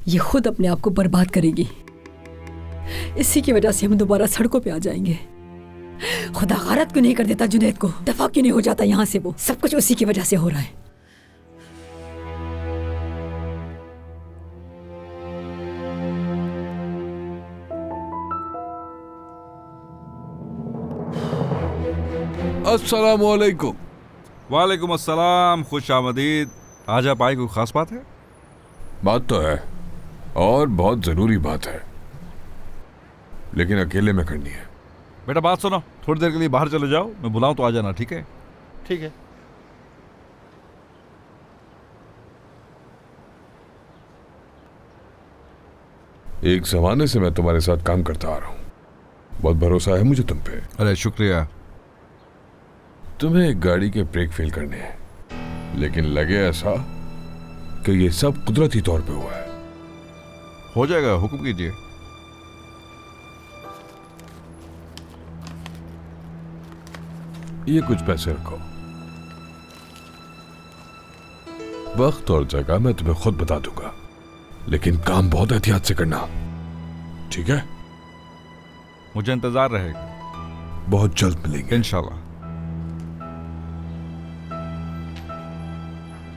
ये खुद अपने आप को बर्बाद करेगी। इसी की वजह से हम दोबारा सड़कों पे आ जाएंगे। खुदा गारत क्यों नहीं कर देता जुनैद को? दफा क्यों नहीं हो जाता यहाँ से? वो सब कुछ उसी की वजह से हो रहा है। अस्सलामु अलैकुम। वालेकुम अस्सलाम, खुश आमदीद। आज आप आए, कोई खास बात है? बात तो है और बहुत जरूरी बात है, लेकिन अकेले में करनी है। बेटा बात सुनो, थोड़ी देर के लिए बाहर चले जाओ, मैं बुलाऊं तो आ जाना, ठीक है? ठीक है। एक जमाने से मैं तुम्हारे साथ काम करता आ रहा हूं, बहुत भरोसा है मुझे तुम पे। अरे शुक्रिया। तुम्हें एक गाड़ी के ब्रेक फेल करने हैं, लेकिन लगे ऐसा कि ये सब कुदरती तौर पे हुआ है। हो जाएगा, हुक्म कीजिए। ये कुछ पैसे रखो, वक्त और जगह मैं तुम्हें खुद बता दूंगा, लेकिन काम बहुत एहतियात से करना, ठीक है? मुझे इंतजार रहेगा। बहुत जल्द मिलेंगे इंशाल्लाह।